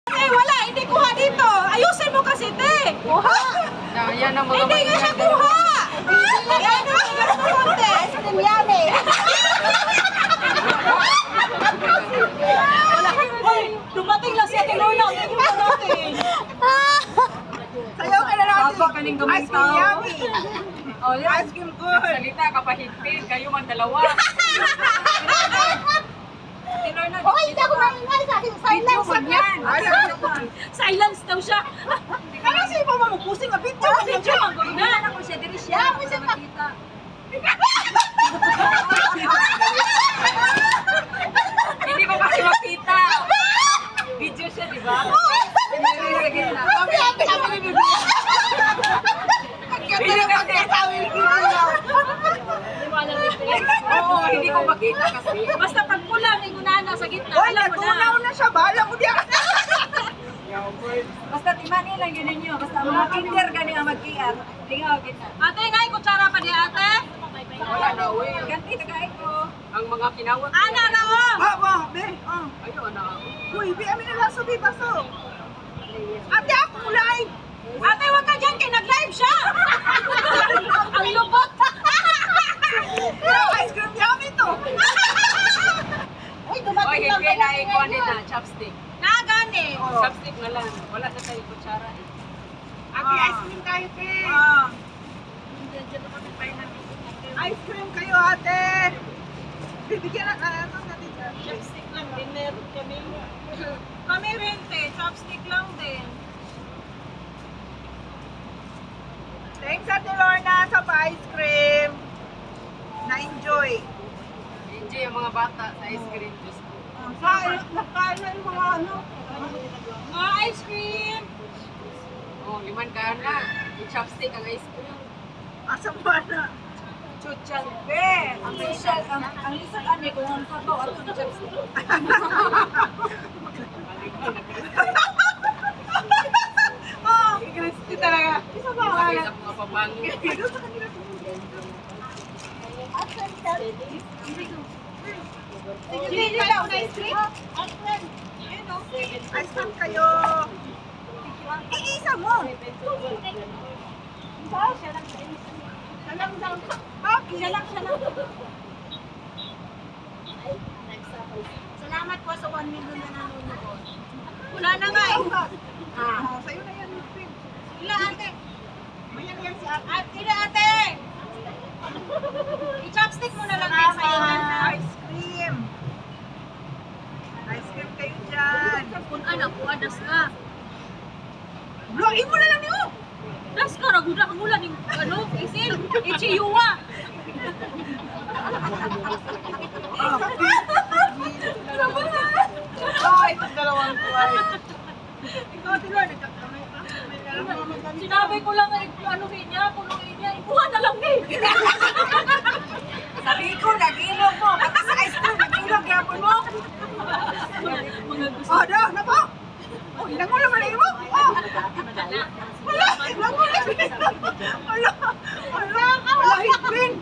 Eh, wala. Hindi kuha dito. Ayusin mo kasi, te. Kuha. Yan ang mga Hindi nga siya kuha. Yan ang mga konti. Sa Yami. Dumating lang siya Lorna. Tingnan mo natin. Sayaw ka na natin. Papa, kaning gamay tao. Yami. Oh, yan. Ice cream good. Salita ka pa higpit. Kayo man dalawa. Lorna, Oh, hindi ako maingay sa akin. Silence man yan. Silence daw siya. Ano siya pa mamupusing nga video? Video ang Tingnan ako siya. Diri siya. Para makita. Hindi ko kasi makita. Video siya, di ba? Sige na. Video kasi. Oo, hindi ko makita kasi. Basta pag pula, may gunana sa gitna. Hoy, Alam mo na. natunaw na siya. Bahala mo diyan. Basta timani lang yun ninyo. Basta mga kinder gani ang mag-kiar. Lingaw kita. Ate, ngay, kutsara pa di ate. Wala na, uwi. Ganti, nagkain ko. Ang mga kinawat. Ana na o. Ba, be. Ayaw na ako. Uy, be, amin na lang sabi baso. Ate, ako live. Ate, wag ka dyan, kay nag-live siya. Ang lubot. Ice cream yummy to. Uy, Oy, dumating lang hindi na ikuha nila. Chopstick. Nagani. Chopstick na lang. Wala na tayo kutsara. Ate, ice cream tayo, be. Ice cream kayo, ate. Bibigyan na ano natin dyan. Chopstick lang din, meron kami. Kami rin, te. Chopstick lang din. Thanks, Ate Lorna, sa pa-ice cream. Na-enjoy. Enjoy ang mga bata sa ice cream. Diyos ko. Nakain na yung mga ano. Ice cream. Oh, liman ka na. I-chopstick ang ice cream. Asa mo na? Chuchan, be! Ang lisag, ang lisag ani ko ang sabaw at ang chopstick. Oh, Christy talaga. Isa ba? Bakit ang mga pabango? Hindi nila ang ice cream. Ice cream kayo. Iisa mo. Salam lang. Okay. Siya lang. Salamat po sa 1 million na nanonood. Wala na nga eh. Sa'yo na yan, Miss Pim. Ila ate. Mayan yan si ate. Ila ate. I-chopstick mo na lang din sa'yo. Ice cream. Ice cream kayo dyan. Kung anak ko, adas ka. Bloin mo na lang niyo. Das ka, raguda ka mula ng ano, isil. Ichiyuwa. Oh, itong dalawang kuway. Ikaw, Tilor, nagkakamay pa. Sinabi ko lang ano niya, punuin niya. Ikuha na lang eh. Sabi ko, nag-ilog mo. Bata sa ice cream, nag-ilog yapon mo. Mga gusto. Oh, dah, na po. Oh, ilang mo naman mo. Oh, wala, ilang mo naman. Wala, wala higpin.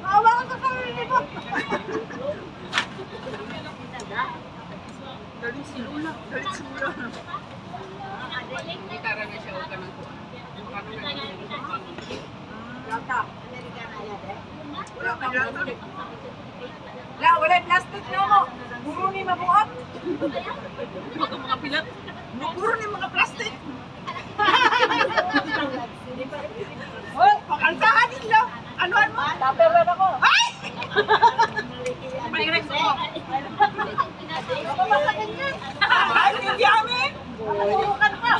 Awa ka sa kami nito. Galing si Lula. Galing si Lula. Hindi tara na siya o ka ng kuha. Paano na niya? Lata. Wala ka lata. La, wala plastic na mo. Puro ni mabuhat. Mga pilat. Puro ni mga plastic. Hoy, pakalsahan nila. Anuan mo? Tupper lang ako. Ay! Paling ko. Ay, hindi amin. Tutukan pa.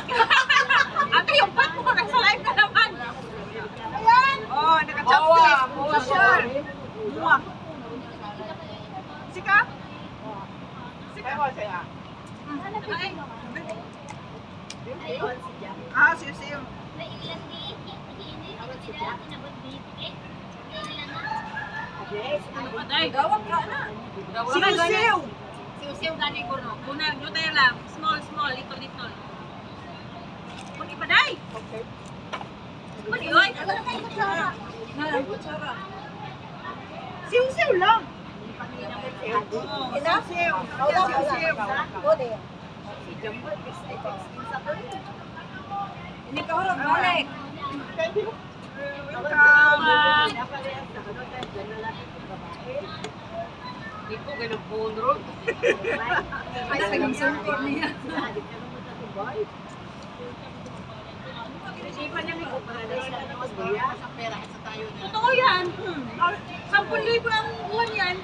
Ate, yung pat mo, nasa live ka naman. Ayan. Oh, naka-chopstick. Muwa, Social. Muwa. Sika? Sika. Ah, siyo-siyo. Ano pa, day? Gawag ka na. Siyo-siyo. Siw-siw gani ko, no? Kuna, tayo lang. Small, little. Kung ipa, day? Okay. Mali, oy. Nalang kutsara. Siyo-siyo lang. Ina? Siyo-siyo. Siyo-siyo. Jambot, Hindi ka hurog, balik. Hindi ko ganang phone road. Ay, sa sungkot niya. Totoo yan. 10,000 ang buwan yan.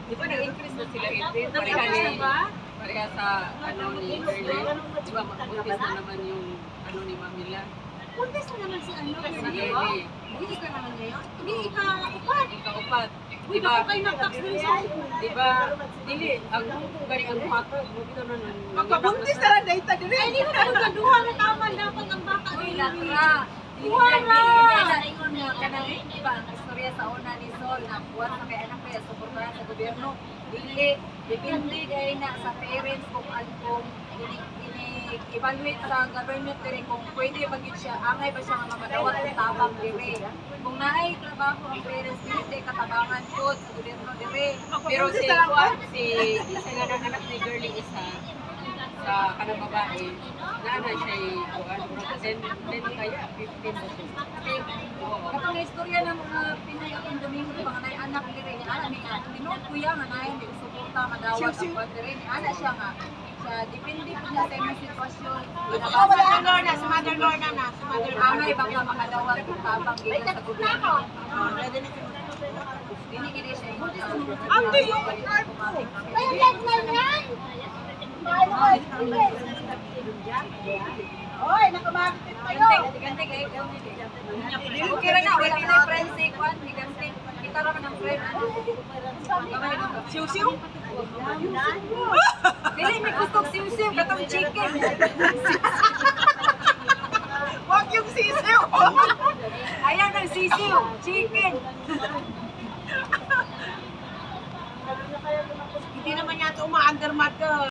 Di ba nag-increase na sila 18? Nag-increase na ba? Pareha sa ano ni Shirley. Di ba mag-umpis na naman yung ano ni Mamila? Puntis na naman si ano. Si Shirley. Hindi ka naman ngayon. Hindi ika-upat. Ikaupat. Uy, Di ba? baka kayo nag-tax din sa Di ba? Dili, ang galing ang matag. Huwag ito na Magpabuntis na lang data din. Ay, hindi mo na magkaduha na tama dapat ang bata. Uy, lakra. Wala! Ingon nga kanang iba ang istorya sa una ni Sol na buwan sa kay anak kaya suportahan sa gobyerno. Dili, depende kay na sa parents kung ini-evaluate sa government dire kung pwede ba gid siya angay ba siya nga makadawat og tabang dire. Kung naay trabaho ang parents dili katabangan jud sa gobyerno dire. Pero si Juan, si isa nga ng anak ni Girlie isa sa kanang babae, naana siya then kaya 15 katong na istorya ng mga Pinay akong Domingo ng mga anak dire ni ana ni tinuod kuya nga naay ni suporta madawat ang kwan dire ni ana siya nga sa depende po na sa imong sitwasyon Lorna, si Mother Lorna na. Si Mother Lorna. angay ba ka makadawat og tabang dili sa gobyerno dili gid siya Ang yung card ko. Hoy, nakabakit tayo. ganti kay okay ra na wala na friend si kwan ni ganti kita ra man ang friend ano kamay no Siw-siw. dili may gusto siw-siw katong chicken Huwag yung sisiw. ayan ang sisiw chicken Hindi naman yata uma-undermat ka.